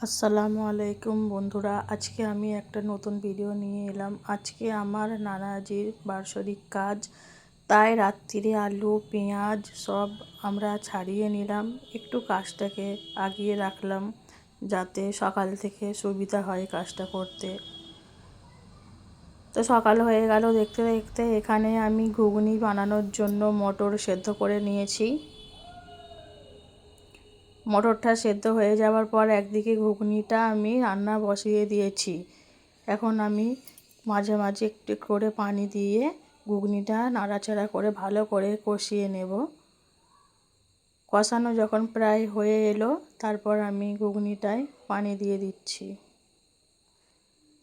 আসসালামু আলাইকুম বন্ধুরা, আজকে আমি একটা নতুন ভিডিও নিয়ে এলাম। আজকে আমার নানাজির বার্ষিক কাজ, তাই রাত্রিরে আলু পেঁয়াজ সব আমরা ছাড়িয়ে নিলাম। একটু কাজটাকে আগিয়ে রাখলাম যাতে সকাল থেকে সুবিধা হয় কাজটা করতে। তো সকাল হয়ে গেল দেখতে দেখতে। এখানে আমি ঘুগনি বানানোর জন্য মটর সেদ্ধ করে নিয়েছি। মটরটা সেদ্ধ হয়ে যাওয়ার পর একদিকে ঘুগনিটা আমি রান্না বসিয়ে দিয়েছি। এখন আমি মাঝে মাঝে একটু করে পানি দিয়ে ঘুগনিটা নাড়াচাড়া করে ভালো করে কষিয়ে নেব। কষানো যখন প্রায় হয়ে এলো, তারপর আমি ঘুগনিটায় পানি দিয়ে দিচ্ছি।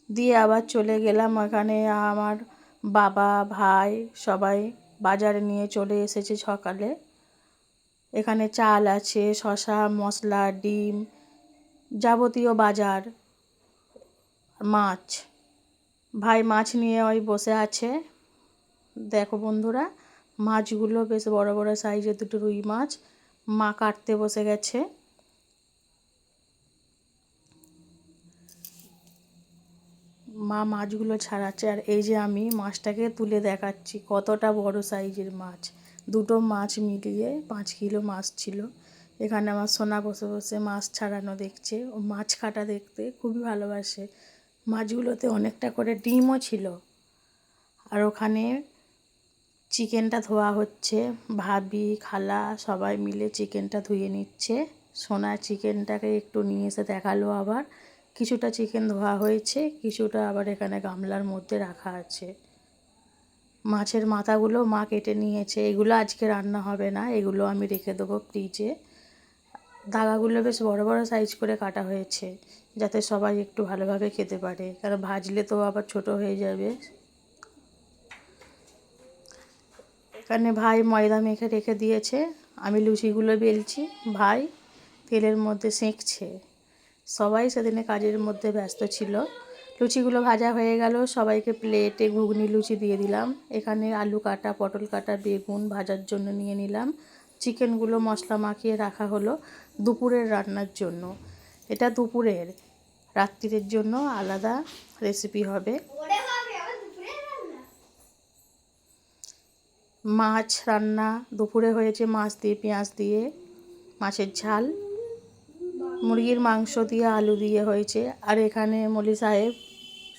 দিয়ে আবার চলে গেলাম। এখানে আমার বাবা ভাই সবাই বাজারে নিয়ে চলে এসেছে সকালে। এখানে চাল আছে, শসা, মশলা, ডিম, যাবতীয় বাজার, মাছ। ভাই মাছ নিয়ে ওই বসে আছে। দেখো বন্ধুরা, মাছগুলো বেশ বড় বড় সাইজের দুটো রুই মাছ মা কাটতে বসে গেছে। মা মাছগুলো ছাড়াচ্ছে, আর এই যে আমি মাছটাকে তুলে দেখাচ্ছি কতটা বড় সাইজের মাছ। দুটো মাছ মিলিয়ে 5 কিলো মাছ ছিল। এখানে আমার সোনা বসে বসে মাছ ছাড়ানো দেখছে। ও মাছ কাটা দেখতে খুবই ভালোবাসে। মাছগুলোতে অনেকটা করে ডিমও ছিল। আর ওখানে চিকেনটা ধোয়া হচ্ছে। ভাবি খালা সবাই মিলে চিকেনটা ধুয়ে নিচ্ছে। সোনা চিকেনটাকে একটু নিয়ে এসে দেখালো। আবার কিছুটা চিকেন ধোয়া হয়েছে, কিছুটা আবার এখানে গামলার মধ্যে রাখা আছে। মাছের মাথাগুলো মা কেটে নিয়েছে। এগুলো আজকে রান্না হবে না, এগুলো আমি রেখে দেবো ফ্রিজে। ধাগাগুলো বেশ বড় বড় সাইজ করে কাটা হয়েছে যাতে সবাই একটু ভালোভাবে খেতে পারে, কারণ ভাজলে তো আবার ছোট হয়ে যাবে। এখানে ভাই ময়দা মেখে রেখে দিয়েছে, আমি লুচিগুলো বেলছি, ভাই তেলের মধ্যে সেঁকছে। সবাই সেদিনে কাজের মধ্যে ব্যস্ত ছিল। লুচিগুলো ভাজা হয়ে গেল, সবাইকে প্লেটে ঘুগনি লুচি দিয়ে দিলাম। এখানে আলু কাটা, পটল কাটা, বেগুন ভাজার জন্য নিয়ে নিলাম। চিকেনগুলো মশলা মাখিয়ে রাখা হলো দুপুরের রান্নার জন্য। এটা দুপুরের, রাত্রিরের জন্য আলাদা রেসিপি হবে। মাছ রান্না দুপুরে হয়েছে, মাছ দিয়ে পেঁয়াজ দিয়ে মাছের ঝাল, মুরগির মাংস দিয়ে আলু দিয়ে হয়েছে। আর এখানে মলি সাহেব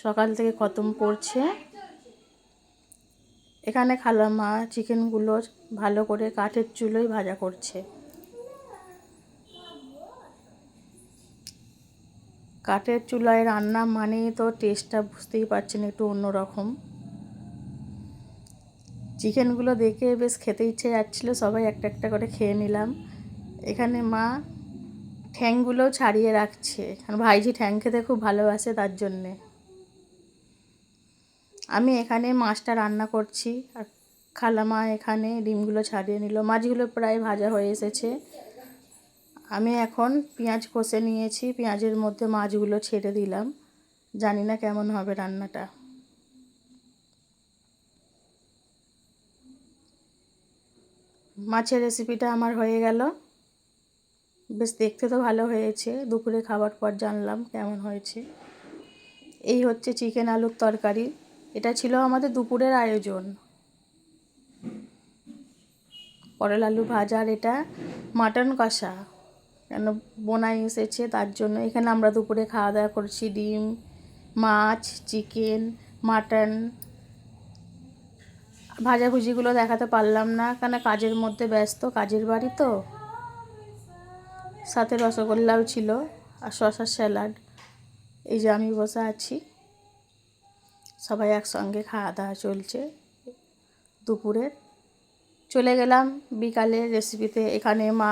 সকাল থেকে খতম করছে। এখানে খালামা চিকেনগুলো ভালো করে কাঠের চুলোয় ভাজা করছে। কাঠের চুলায় রান্না মানেই তো টেস্টটা বুঝতেই পারছেন, একটু অন্যরকম। চিকেনগুলো দেখে বেশ খেতে ইচ্ছে যাচ্ছিলো, সবাই একটা একটা করে খেয়ে নিলাম। এখানে মা ঠ্যাংগুলোও ছাড়িয়ে রাখছে, কারণ ভাইজি ঠ্যাং খেতে খুব ভালোবাসে, তার জন্যে। আমি এখানে মাছটা রান্না করছি, আর খালামা এখানে ডিমগুলো ছাড়িয়ে নিল। মাছগুলো প্রায় ভাজা হয়ে এসেছে। আমি এখন পেঁয়াজ কষে নিয়েছি, পেঁয়াজের মধ্যে মাছগুলো ছেড়ে দিলাম। জানি না কেমন হবে রান্নাটা। মাছের রেসিপিটা আমার হয়ে গেল। বেশ দেখতে তো ভালো হয়েছে, দুপুরে খাবার পর জানলাম কেমন হয়েছে। এই হচ্ছে চিকেন আলুর তরকারি। এটা ছিল আমাদের দুপুরের আয়োজন। পটল আলু ভাজা, আর এটা মাটন কষা, কেন বোনাই এসেছে তার জন্য। এখানে আমরা দুপুরে খাওয়া দাওয়া করছি ডিম, মাছ, চিকেন, মাটন। ভাজাভুজিগুলো দেখাতে পারলাম না, কেন কাজের মধ্যে ব্যস্ত, কাজের বাড়ি তো। সাথে রসগোল্লাও ছিল আর শসার স্যালাড। এই যে আমি বসে আছি, সবাই একসঙ্গে খাওয়া দাওয়া চলছে দুপুরের। চলে গেলাম বিকালের রেসিপিতে। এখানে মা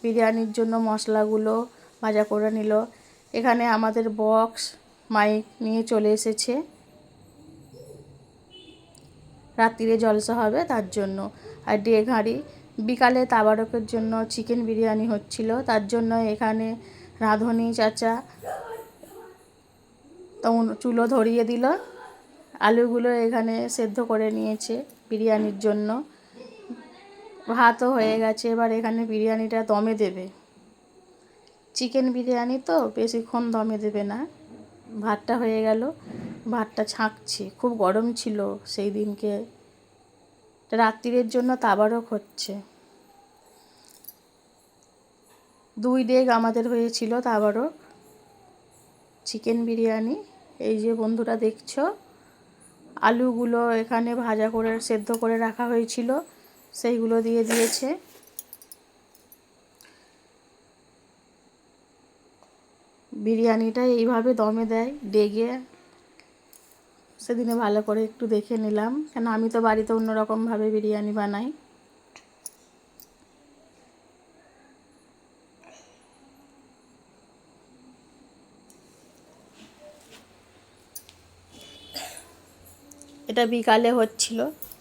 বিরিয়ানির জন্য মশলাগুলো ভাজা করে নিল। এখানে আমাদের বক্স মাইক নিয়ে চলে এসেছে, রাত্রিরে জলসা হবে তার জন্য। আর ডেক হাঁড়ি, বিকালে তাবারকের জন্য চিকেন বিরিয়ানি হচ্ছিল, তার জন্য এখানে রাঁধুনি চাচা তখন চুলো ধরিয়ে দিল। আলুগুলো এখানে সেদ্ধ করে নিয়েছে বিরিয়ানির জন্য। ভাতও হয়ে গেছে, এবার এখানে বিরিয়ানিটা দমে দেবে। চিকেন বিরিয়ানি তো বেশিক্ষণ দমে দেবে না। ভাতটা হয়ে গেল, ভাতটা ছাঁকছি, খুব গরম ছিল সেই দিনকে। রাত্রিরের জন্য তাবারক হচ্ছে। 2 ডেগ আমাদের হয়েছিল তাবারক চিকেন বিরিয়ানি। এই যে বন্ধুরা দেখছো, আলুগুলো এখানে ভাজা করে সেদ্ধ করে রাখা হয়েছিল, সেইগুলো দিয়ে দিয়েছে। বিরিয়ানিটা এইভাবে দমে দেয় ডেগে। সেদিনে ভালো করে একটু দেখে নিলাম, কেন আমি তো বাড়িতে অন্যরকমভাবে বিরিয়ানি বানাই। এটা বিকালে হচ্ছিল,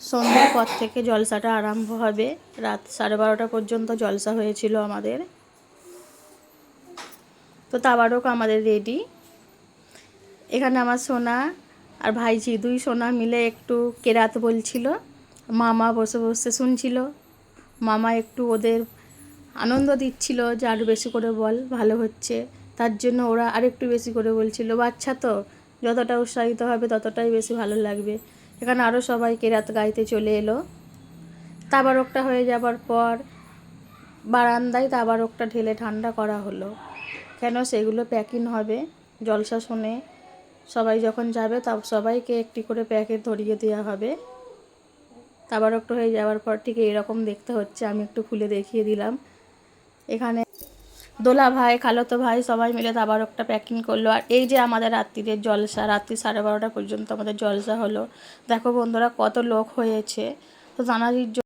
সন্ধ্যের পর থেকে জলসাটা আরম্ভ হবে। রাত 12:30 পর্যন্ত জলসা হয়েছিল আমাদের। তো তাবারক আমাদের রেডি। এখানে আমার সোনা আর ভাইঝি 2 সোনা মিলে একটু কেরাত বলছিল, মামা বসে বসে শুনছিল। মামা একটু ওদের আনন্দ দিচ্ছিল যে আরও বেশি করে বল, ভালো হচ্ছে। তার জন্য ওরা আরেকটু বেশি করে বলছিল, বাচ্চা তো যতটা উৎসাহিত হবে ততটাই বেশি ভালো লাগবে। এখানে আরও সবাই কেরাত গাইতে চলে এলো। তাবারকটা হয়ে যাবার পর বারান্দায় তাবারকটা ঢেলে ঠান্ডা করা হলো, কেন সেগুলো প্যাকিং হবে। জলসা শুনে সবাই যখন যাবে তা সবাইকে একটি করে প্যাকেট ধরিয়ে দেওয়া হবে। তাবারকটা হয়ে যাওয়ার পর ঠিক এরকম দেখতে হচ্ছে। আমি একটু খুলে দেখিয়ে দিলাম। এখানে দোলা ভাই, খালাতো ভাই সবাই মিলে তাবারকটা প্যাকিং করলো। আর এই যে আমাদের রাত্রিরের জলসা, রাত্রি 12:30 পর্যন্ত আমাদের জলসা হলো। দেখো বন্ধুরা কত লোক হয়েছে। তো জানাজির